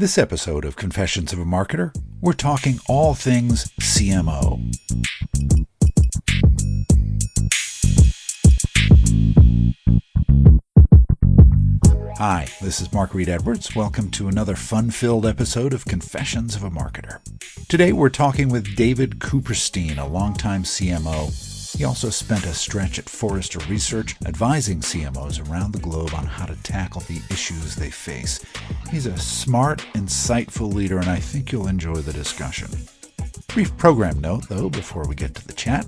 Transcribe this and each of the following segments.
This episode of Confessions of a Marketer, we're talking all things CMO. Hi, this is Mark Reed Edwards. Welcome to another fun-filled episode of Confessions of a Marketer. Today we're talking with David Cooperstein, a longtime CMO. He also spent a stretch at Forrester Research advising CMOs around the globe on how to tackle the issues they face. He's a smart, insightful leader, and I think you'll enjoy the discussion. Brief program note, though, before we get to the chat.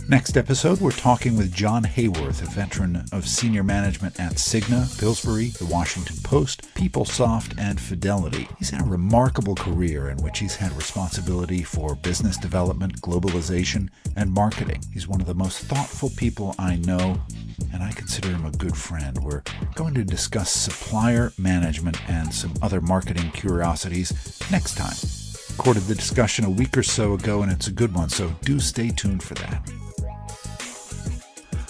Next episode, we're talking with John Hayworth, a veteran of senior management at Cigna, Pillsbury, The Washington Post, PeopleSoft, and Fidelity. He's had a remarkable career in which he's had responsibility for business development, globalization, and marketing. He's one of the most thoughtful people I know, and I consider him a good friend. We're going to discuss supplier management and some other marketing curiosities next time. Recorded the discussion a week or so ago, and it's a good one, so do stay tuned for that.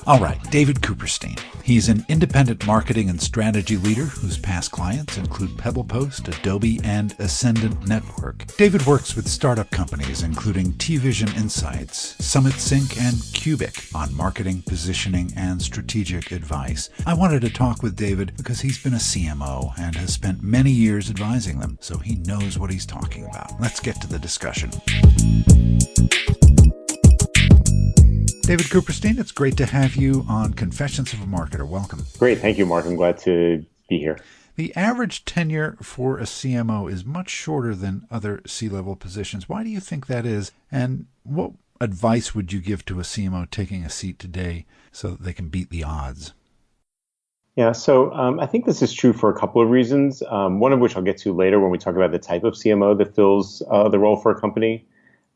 All right, David Cooperstein. He's an independent marketing and strategy leader whose past clients include PebblePost, Adobe and Ascendant Network. David works with startup companies including TVision Insights, SummitSync and Cuebiq on marketing, positioning, and strategic advice. I wanted to talk with David because he's been a CMO and has spent many years advising them, so he knows what he's talking about. Let's get to the discussion. David Cooperstein, it's great to have you on Confessions of a Marketer. Welcome. Great. Thank you, Mark. I'm glad to be here. The average tenure for a CMO is much shorter than other C-level positions. Why do you think that is? And what advice would you give to a CMO taking a seat today so that they can beat the odds? Yeah, so I think this is true for a couple of reasons, one of which I'll get to later when we talk about the type of CMO that fills the role for a company.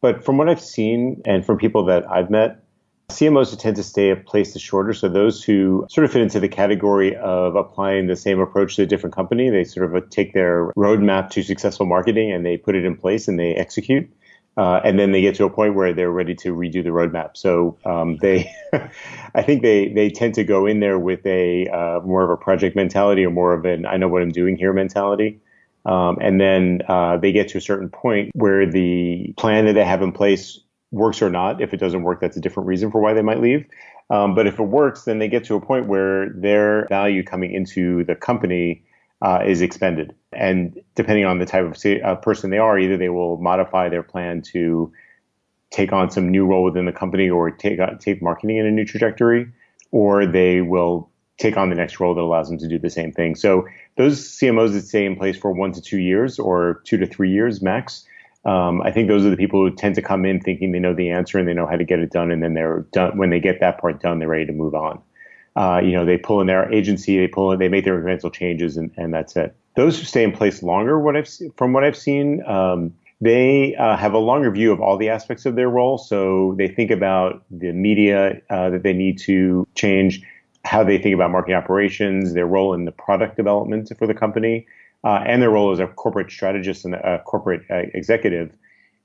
But from what I've seen and from people that I've met, CMOs who tend to stay a place is shorter. So those who sort of fit into the category of applying the same approach to a different company, they sort of take their roadmap to successful marketing and they put it in place and they execute. And then they get to a point where they're ready to redo the roadmap. So I think they tend to go in there with a more of a project mentality or more of an I know what I'm doing here mentality. And then they get to a certain point where the plan that they have in place works or not. If it doesn't work, that's a different reason for why they might leave. But if it works, then they get to a point where their value coming into the company is expended. And depending on the type of person they are, either they will modify their plan to take on some new role within the company or take marketing in a new trajectory, or they will take on the next role that allows them to do the same thing. So those CMOs that stay in place for 1 to 2 years or 2 to 3 years max, I think those are the people who tend to come in thinking they know the answer and they know how to get it done. And then they're done. When they get that part done, they're ready to move on. They pull in their agency, they make their incremental changes, and that's it. Those who stay in place longer, from what I've seen, they have a longer view of all the aspects of their role. So they think about the media that they need to change, how they think about marketing operations, their role in the product development for the company, and their role as a corporate strategist and a corporate executive.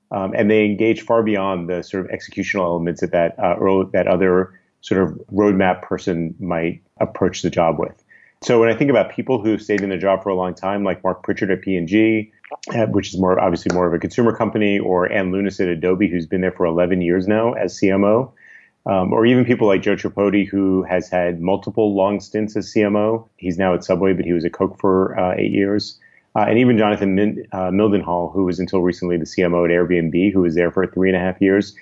And they engage far beyond the sort of executional elements that other sort of roadmap person might approach the job with. So when I think about people who've stayed in their job for a long time, like Mark Pritchard at P&G, which is obviously more of a consumer company, or Ann Lunis at Adobe, who's been there for 11 years now as CMO, or even people like Joe Tripodi, who has had multiple long stints as CMO. He's now at Subway, but he was at Coke for 8 years. And even Jonathan Mildenhall, who was until recently the CMO at Airbnb, who was there for 3.5 years.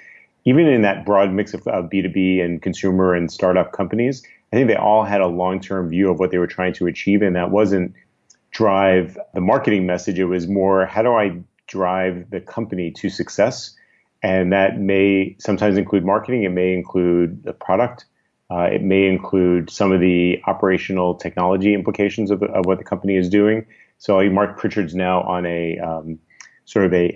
Even in that broad mix of B2B and consumer and startup companies, I think they all had a long-term view of what they were trying to achieve. And that wasn't drive the marketing message. It was more, how do I drive the company to success? And that may sometimes include marketing. It may include the product. It may include some of the operational technology implications of what the company is doing. So Mark Pritchard's now on an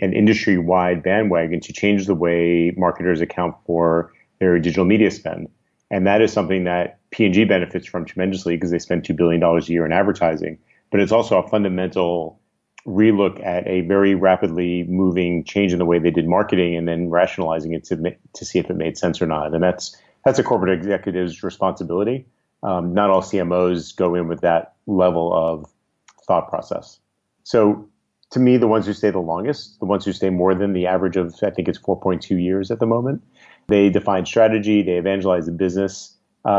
industry-wide bandwagon to change the way marketers account for their digital media spend. And that is something that P&G benefits from tremendously because they spend $2 billion a year in advertising. But it's also a fundamental relook at a very rapidly moving change in the way they did marketing and then rationalizing it to see if it made sense or not. And that's a corporate executive's responsibility. Not all CMOs go in with that level of thought process. So to me, the ones who stay the longest, the ones who stay more than the average of, I think it's 4.2 years at the moment. They define strategy, they evangelize the business.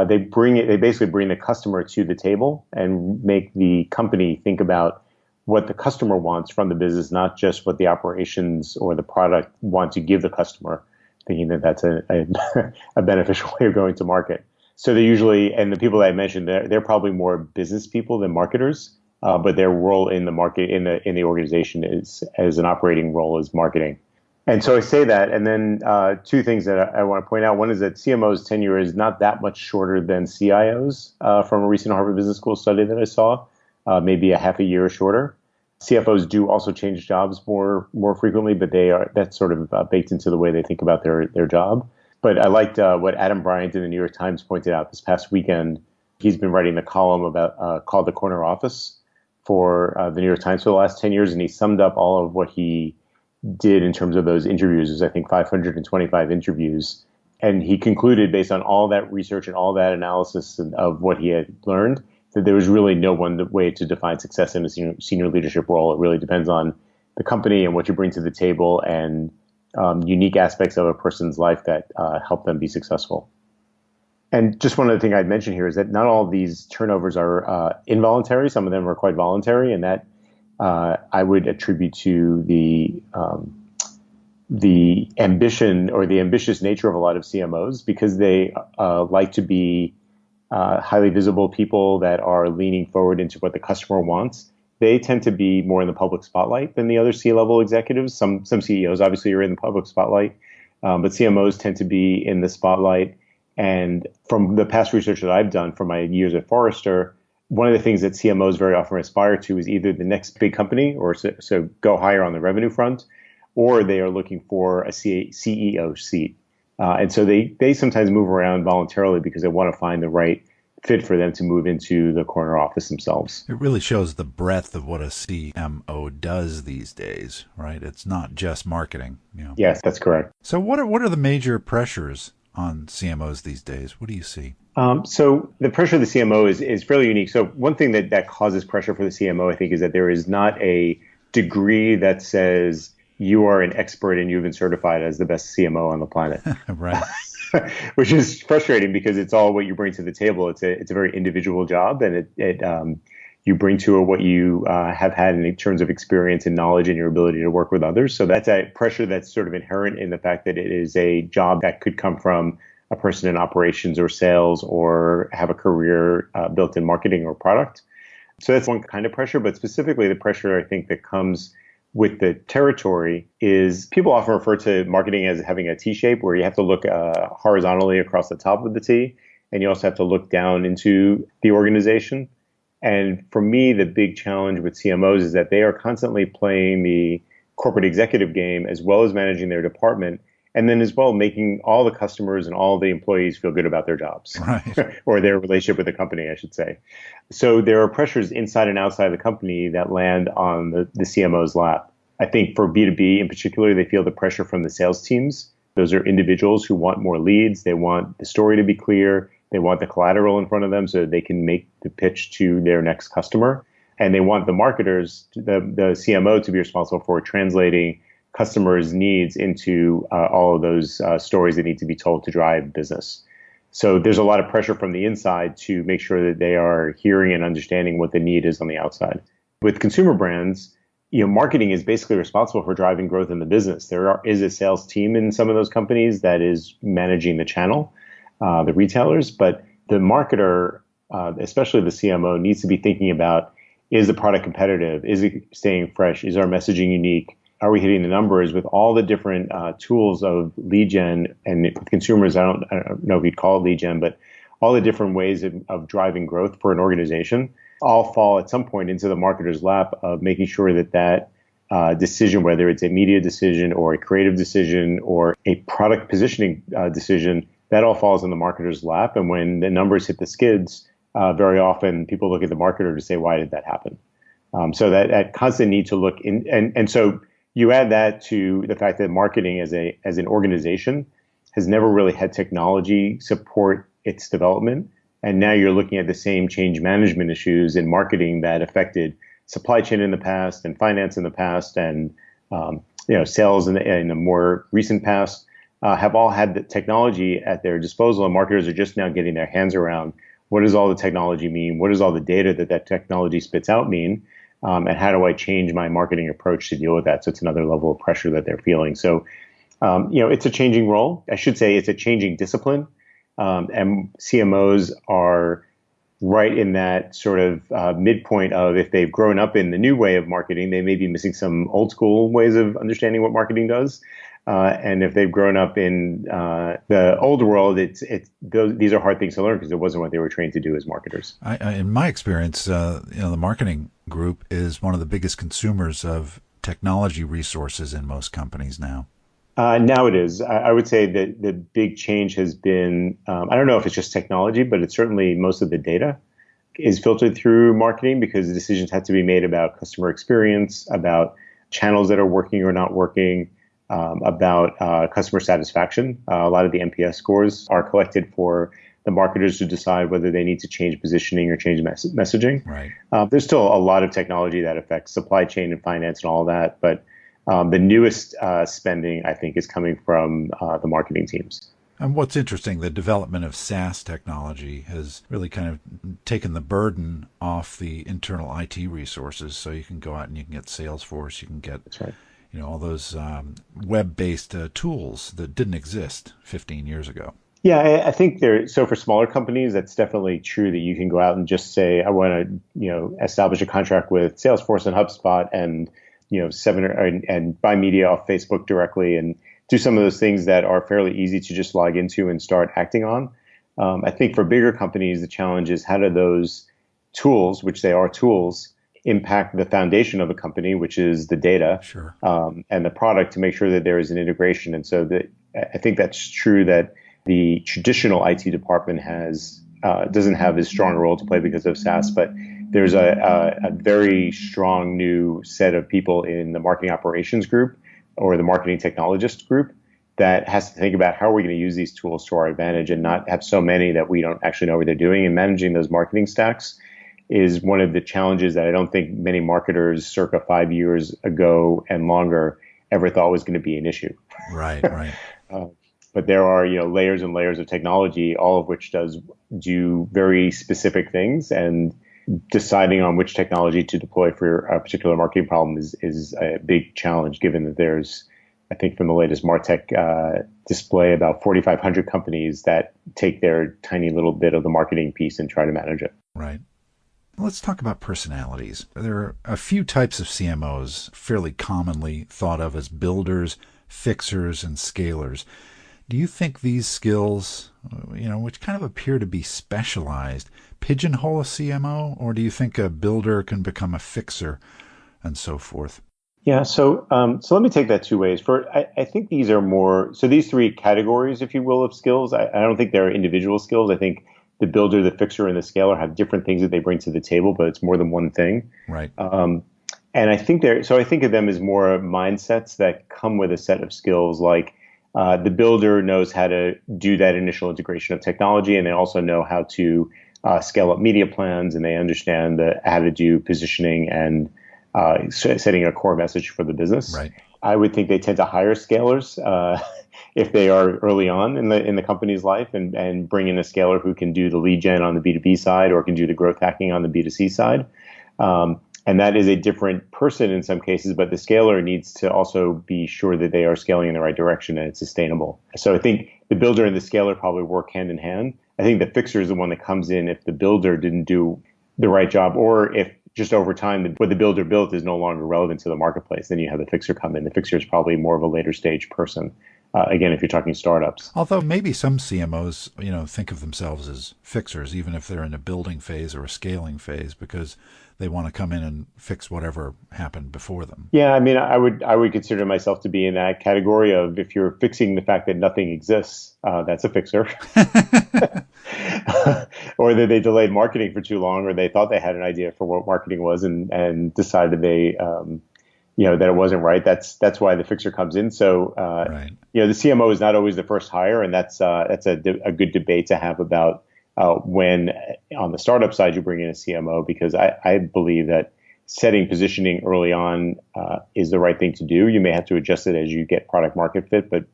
They basically bring the customer to the table and make the company think about what the customer wants from the business, not just what the operations or the product want to give the customer, thinking that that's a beneficial way of going to market. So they usually, and the people that I mentioned, they're probably more business people than marketers, but their role in the market, in the organization is, as an operating role, is marketing. And so I say that, and then two things that I want to point out. One is that CMO's tenure is not that much shorter than CIOs from a recent Harvard Business School study that I saw, maybe a half a year shorter. CFOs do also change jobs more frequently, but that's sort of baked into the way they think about their job. But I liked what Adam Bryant in the New York Times pointed out this past weekend. He's been writing the column about called The Corner Office for the New York Times for the last 10 years, and he summed up all of what he did in terms of those interviews. It was, I think, 525 interviews. And he concluded, based on all that research and all that analysis of what he had learned, that there was really no one way to define success in a senior leadership role. It really depends on the company and what you bring to the table and unique aspects of a person's life that help them be successful. And just one other thing I'd mention here is that not all of these turnovers are involuntary. Some of them are quite voluntary, and that I would attribute to the ambition or the ambitious nature of a lot of CMOs, because they like to be highly visible people that are leaning forward into what the customer wants. They tend to be more in the public spotlight than the other C-level executives. Some CEOs obviously are in the public spotlight, but CMOs tend to be in the spotlight. And from the past research that I've done from my years at Forrester, one of the things that CMOs very often aspire to is either the next big company, or so go higher on the revenue front, or they are looking for a CEO seat. And so they sometimes move around voluntarily because they want to find the right fit for them to move into the corner office themselves. It really shows the breadth of what a CMO does these days, right? It's not just marketing. Yes, that's correct. So what are the major pressures on CMOs these days? What do you see? So the pressure of the CMO is fairly unique. So one thing that causes pressure for the CMO, I think, is that there is not a degree that says you are an expert and you've been certified as the best CMO on the planet. Right. Which is frustrating because it's all what you bring to the table. It's a very individual job, and you bring to it what you have had in terms of experience and knowledge and your ability to work with others. So that's a pressure that's sort of inherent in the fact that it is a job that could come from a person in operations or sales or have a career built in marketing or product. So that's one kind of pressure, but specifically the pressure I think that comes with the territory is people often refer to marketing as having a T shape, where you have to look horizontally across the top of the T, and you also have to look down into the organization. And for me, the big challenge with CMOs is that they are constantly playing the corporate executive game as well as managing their department, and then as well making all the customers and all the employees feel good about their jobs, right. or their relationship with the company, I should say. So there are pressures inside and outside the company that land on the CMO's lap. I think for B2B in particular, they feel the pressure from the sales teams. Those are individuals who want more leads. They want the story to be clear. They want the collateral in front of them so that they can make the pitch to their next customer. And they want the marketers, the CMO, to be responsible for translating customers' needs into all of those stories that need to be told to drive business. So there's a lot of pressure from the inside to make sure that they are hearing and understanding what the need is on the outside. With consumer brands, marketing is basically responsible for driving growth in the business. There is a sales team in some of those companies that is managing the channel, the retailers, but the marketer, especially the CMO, needs to be thinking about, is the product competitive? Is it staying fresh? Is our messaging unique? Are we hitting the numbers with all the different tools of lead gen? And with consumers, I don't know if you'd call it lead gen, but all the different ways of driving growth for an organization all fall at some point into the marketer's lap of making sure that decision, whether it's a media decision or a creative decision or a product positioning decision, that all falls in the marketer's lap. And when the numbers hit the skids, very often people look at the marketer to say, why did that happen? So that constant need to look in, and so you add that to the fact that marketing as an organization has never really had technology support its development. And now you're looking at the same change management issues in marketing that affected supply chain in the past and finance in the past and sales in the more recent past have all had the technology at their disposal, and marketers are just now getting their hands around what does all the technology mean, what does all the data that technology spits out mean, and how do I change my marketing approach to deal with that? So it's another level of pressure that they're feeling. So it's a changing role. I should say it's a changing discipline, and CMOs are right in that sort of midpoint of if they've grown up in the new way of marketing, they may be missing some old school ways of understanding what marketing does. And if they've grown up in the old world, these are hard things to learn because it wasn't what they were trained to do as marketers. In my experience, the marketing group is one of the biggest consumers of technology resources in most companies now. Now it is. I would say that the big change has been, I don't know if it's just technology, but it's certainly most of the data is filtered through marketing because the decisions have to be made about customer experience, about channels that are working or not working, about customer satisfaction. A lot of the NPS scores are collected for the marketers to decide whether they need to change positioning or change messaging. Right. There's still a lot of technology that affects supply chain and finance and all that, but the newest spending, I think, is coming from the marketing teams. And what's interesting, the development of SaaS technology has really kind of taken the burden off the internal IT resources. So you can go out and you can get Salesforce, you can get That's right. all those web-based tools that didn't exist 15 years ago. Yeah, I think so for smaller companies, that's definitely true that you can go out and just say, I want to, establish a contract with Salesforce and HubSpot and, and buy media off Facebook directly and do some of those things that are fairly easy to just log into and start acting on. I think for bigger companies, the challenge is how do those tools, which they are tools, impact the foundation of a company, which is the data. Sure. And the product to make sure that there is an integration. And so I think that's true that the traditional IT department doesn't have as strong a role to play because of SaaS, but there's a very strong new set of people in the marketing operations group or the marketing technologist group that has to think about how are we going to use these tools to our advantage and not have so many that we don't actually know what they're doing. And managing those marketing stacks is one of the challenges that I don't think many marketers circa 5 years ago and longer ever thought was going to be an issue. Right. But there are layers and layers of technology, all of which does do very specific things, and deciding on which technology to deploy for a particular marketing problem is a big challenge, given that there's, I think from the latest MarTech display, about 4,500 companies that take their tiny little bit of the marketing piece and try to manage it. Right. Let's talk about personalities. There are a few types of CMOs fairly commonly thought of as builders, fixers, and scalers. Do you think these skills, which kind of appear to be specialized, pigeonhole a CMO, or do you think a builder can become a fixer and so forth? Yeah, so let me take that two ways. I think these are more, so these three categories, if you will, of skills, I don't think they're individual skills. I think the builder, the fixer, and the scaler have different things that they bring to the table, but it's more than one thing. Right. And I think I think of them as more mindsets that come with a set of skills, like the builder knows how to do that initial integration of technology, and they also know how to scale up media plans, and they understand how to do positioning and setting a core message for the business. Right. I would think they tend to hire scalers if they are early on in the company's life, and bring in a scaler who can do the lead gen on the B2B side or can do the growth hacking on the B2C side. And that is a different person in some cases, but the scaler needs to also be sure that they are scaling in the right direction and it's sustainable. So I think the builder and the scaler probably work hand in hand. I think the fixer is the one that comes in if the builder didn't do the right job, or if just over time what the builder built is no longer relevant to the marketplace. Then you have the fixer come in. The fixer is probably more of a later stage person. Again, if you're talking startups. Although maybe some CMOs, think of themselves as fixers, even if they're in a building phase or a scaling phase, because they want to come in and fix whatever happened before them. Yeah, I mean, I would consider myself to be in that category of if you're fixing the fact that nothing exists, that's a fixer. Or that they delayed marketing for too long, or they thought they had an idea for what marketing was and decided they that it wasn't right. That's why the fixer comes in. So right. The CMO is not always the first hire, and that's a good debate to have about when on the startup side you bring in a CMO, because I believe that setting positioning early on is the right thing to do. You may have to adjust it as you get product market fit, but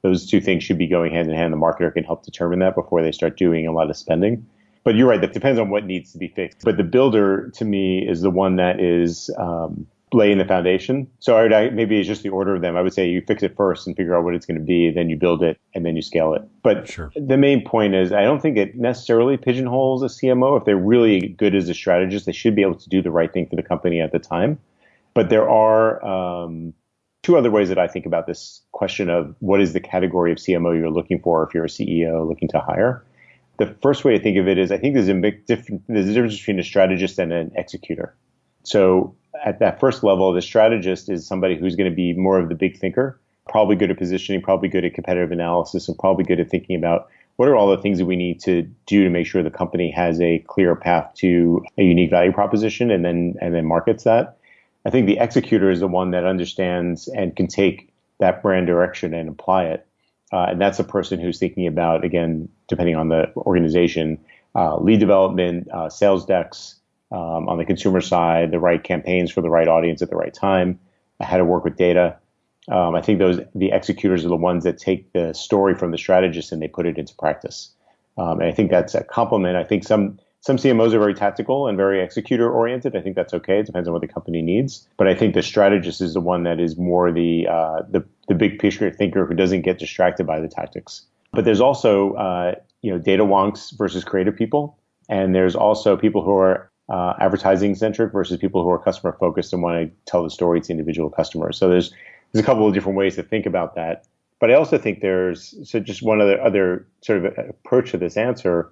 those two things should be going hand in hand. The marketer can help determine that before they start doing a lot of spending. But you're right, that depends on what needs to be fixed. But the builder, to me, is the one that is laying the foundation. So maybe it's just the order of them. I would say you fix it first and figure out what it's going to be, then you build it, and then you scale it. But Sure. The main point is I don't think it necessarily pigeonholes a CMO. If they're really good as a strategist, they should be able to do the right thing for the company at the time. But there are two other ways that I think about this question of what is the category of CMO you're looking for if you're a CEO looking to hire. The first way to think of it is I think there's a difference between a strategist and an executor. So at that first level, the strategist is somebody who's going to be more of the big thinker, probably good at positioning, probably good at competitive analysis, and probably good at thinking about what are all the things that we need to do to make sure the company has a clear path to a unique value proposition and then markets that. I think the executor is the one that understands and can take that brand direction and apply it. And that's a person who's thinking about, again, depending on the organization, lead development, sales decks, on the consumer side, the right campaigns for the right audience at the right time, how to work with data. I think the executors are the ones that take the story from the strategist and they put it into practice. And I think that's a compliment. I think some CMOs are very tactical and very executor oriented. I think that's okay. It depends on what the company needs. But I think the strategist is the one that is more the big picture thinker who doesn't get distracted by the tactics. But there's also data wonks versus creative people, and there's also people who are advertising centric versus people who are customer focused and want to tell the story to individual customers. So there's a couple of different ways to think about that. But I also think just one other sort of approach to this answer.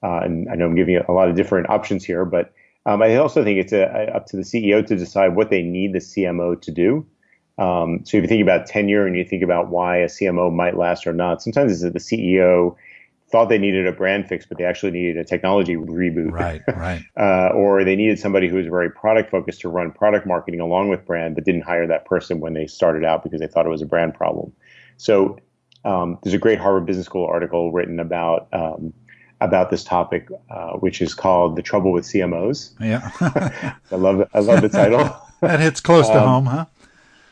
And I know I'm giving you a lot of different options here, but I also think it's up to the CEO to decide what they need the CMO to do. So if you think about tenure and you think about why a CMO might last or not, sometimes it's that the CEO thought they needed a brand fix, but they actually needed a technology reboot. Right. Or they needed somebody who was very product focused to run product marketing along with brand, but didn't hire that person when they started out because they thought it was a brand problem. So there's a great Harvard Business School article written about this topic, which is called "The Trouble with CMOs." Yeah, I love the title. That hits close to home, huh?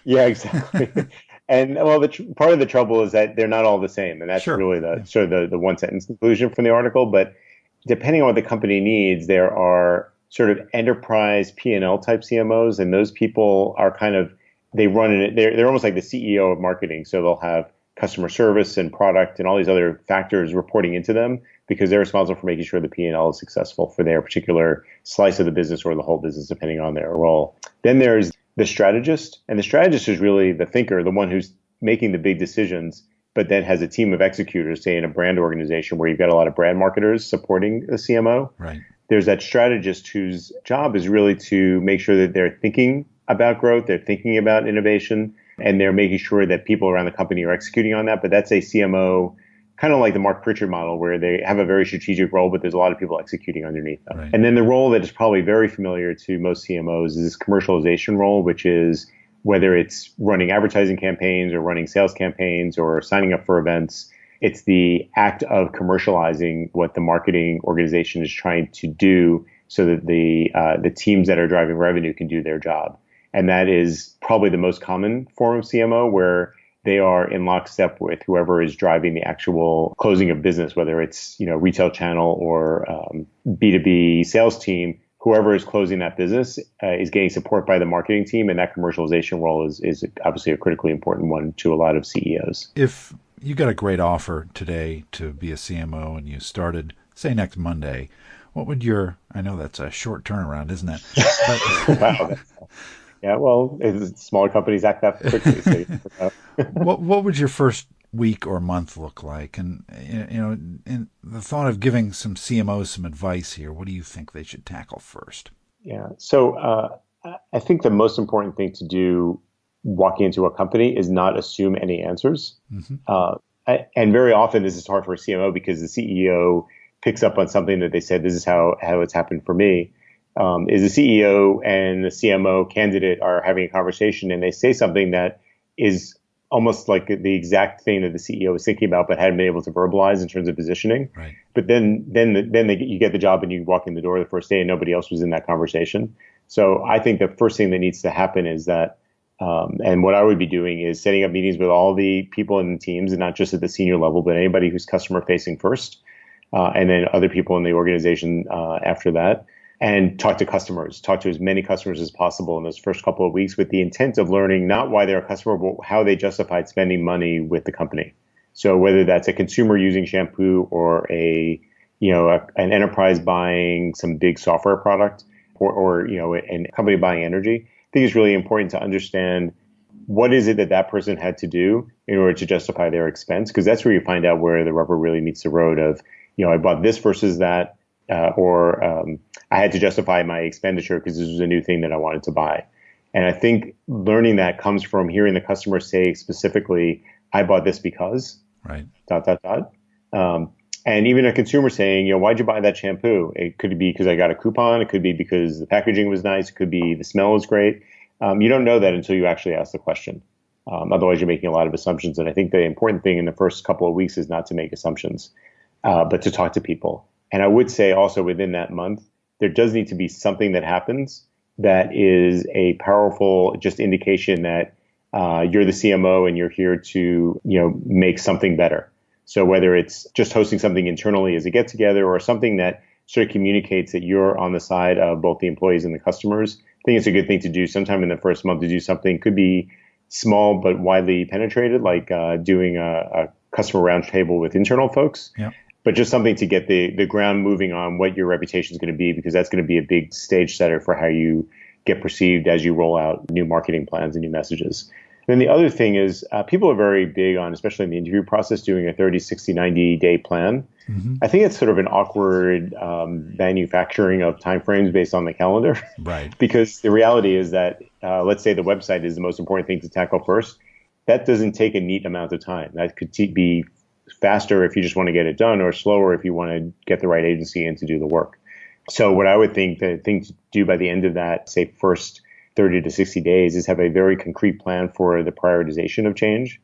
Yeah, exactly. And well, part of the trouble is that they're not all the same, and that's Sure. really the one sentence conclusion from the article. But depending on what the company needs, there are sort of enterprise P&L type CMOs, and those people are they run it. They're almost like the CEO of marketing, so they'll have customer service and product and all these other factors reporting into them because they're responsible for making sure the P&L is successful for their particular slice of the business or the whole business, depending on their role. Then there's the strategist, and the strategist is really the thinker, the one who's making the big decisions, but then has a team of executors, say in a brand organization where you've got a lot of brand marketers supporting the CMO. Right. There's that strategist whose job is really to make sure that they're thinking about growth, they're thinking about innovation, and they're making sure that people around the company are executing on that. But that's a CMO, kind of like the Mark Pritchard model, where they have a very strategic role, but there's a lot of people executing underneath them. Right. And then the role that is probably very familiar to most CMOs is this commercialization role, which is whether it's running advertising campaigns or running sales campaigns or signing up for events, it's the act of commercializing what the marketing organization is trying to do so that the teams that are driving revenue can do their job. And that is probably the most common form of CMO, where they are in lockstep with whoever is driving the actual closing of business, whether it's retail channel or B2B sales team. Whoever is closing that business is getting support by the marketing team, and that commercialization role is obviously a critically important one to a lot of CEOs. If you got a great offer today to be a CMO and you started, say, next Monday, what would I know that's a short turnaround, isn't it? But, wow. Yeah, well, smaller companies act that quickly. So, what would your first week or month look like? And in the thought of giving some CMOs some advice here, what do you think they should tackle first? Yeah, so I think the most important thing to do walking into a company is not assume any answers. Mm-hmm. And very often this is hard for a CMO because the CEO picks up on something that they said, this is how it's happened for me. Is the CEO and the CMO candidate are having a conversation and they say something that is almost like the exact thing that the CEO was thinking about but hadn't been able to verbalize in terms of positioning. Right. But then you get the job and you walk in the door the first day and nobody else was in that conversation. So I think the first thing that needs to happen is that, and what I would be doing is setting up meetings with all the people in the teams, and not just at the senior level, but anybody who's customer facing first, and then other people in the organization after that, and talk to customers, talk to as many customers as possible in those first couple of weeks with the intent of learning not why they're a customer, but how they justified spending money with the company. So whether that's a consumer using shampoo or an enterprise buying some big software product, or a company buying energy, I think it's really important to understand what is it that person had to do in order to justify their expense, because that's where you find out where the rubber really meets the road of, I bought this versus that, or I had to justify my expenditure because this was a new thing that I wanted to buy. And I think learning that comes from hearing the customer say specifically, I bought this because, right, ... And even a consumer saying, why'd you buy that shampoo? It could be because I got a coupon. It could be because the packaging was nice. It could be the smell was great. You don't know that until you actually ask the question. Otherwise, you're making a lot of assumptions. And I think the important thing in the first couple of weeks is not to make assumptions, but to talk to people. And I would say also within that month, there does need to be something that happens that is a powerful just indication that you're the CMO and you're here to make something better. So whether it's just hosting something internally as a get together, or something that sort of communicates that you're on the side of both the employees and the customers, I think it's a good thing to do sometime in the first month to do something. Could be small but widely penetrated, like doing a customer roundtable with internal folks. Yeah. But just something to get the ground moving on what your reputation is going to be, because that's going to be a big stage setter for how you get perceived as you roll out new marketing plans and new messages. Then the other thing is people are very big on, especially in the interview process, doing a 30, 60, 90-day plan. Mm-hmm. I think it's sort of an awkward manufacturing of timeframes based on the calendar. Right. Because the reality is that, let's say the website is the most important thing to tackle first. That doesn't take a neat amount of time. That could be faster if you just want to get it done, or slower if you want to get the right agency in to do the work. So what I would think the thing to do by the end of that, say first 30 to 60 days, is have a very concrete plan for the prioritization of change,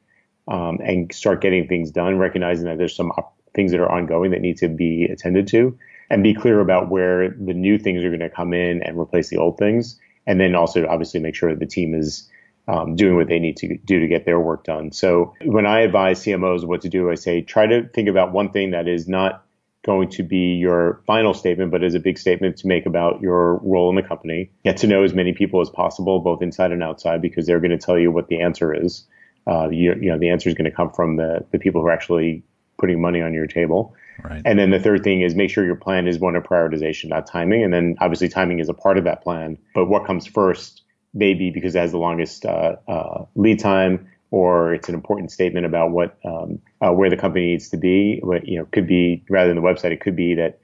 and start getting things done, recognizing that there's some things that are ongoing that need to be attended to, and be clear about where the new things are going to come in and replace the old things. And then also obviously make sure that the team is doing what they need to do to get their work done. So when I advise CMOs what to do, I say, try to think about one thing that is not going to be your final statement, but is a big statement to make about your role in the company. Get to know as many people as possible, both inside and outside, because they're going to tell you what the answer is. The answer is going to come from the people who are actually putting money on your table. Right. And then the third thing is make sure your plan is one of prioritization, not timing. And then obviously timing is a part of that plan, but what comes first, maybe because it has the longest lead time, or it's an important statement about what where the company needs to be. Could be, rather than the website, it could be that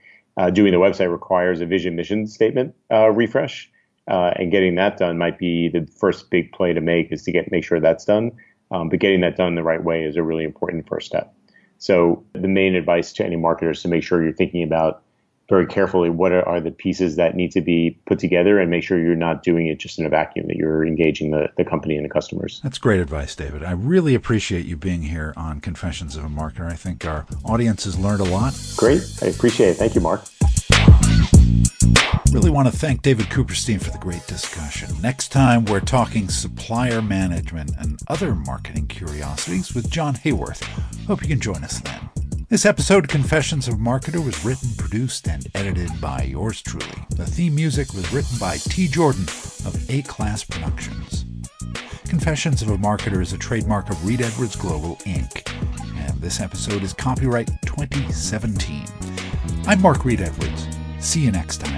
doing the website requires a vision mission statement refresh, and getting that done might be the first big play to make, is to make sure that's done. But getting that done the right way is a really important first step. So the main advice to any marketer is to make sure you're thinking about very carefully what are the pieces that need to be put together, and make sure you're not doing it just in a vacuum, that you're engaging the company and the customers. That's great advice, David. I really appreciate you being here on Confessions of a Marketer. I think our audience has learned a lot. Great. I appreciate it. Thank you, Mark. Really want to thank David Cooperstein for the great discussion. Next time, we're talking supplier management and other marketing curiosities with John Hayworth. Hope you can join us then. This episode of Confessions of a Marketer was written, produced, and edited by yours truly. The theme music was written by T. Jordan of A-Class Productions. Confessions of a Marketer is a trademark of Reed Edwards Global, Inc., and this episode is copyright 2017. I'm Mark Reed Edwards. See you next time.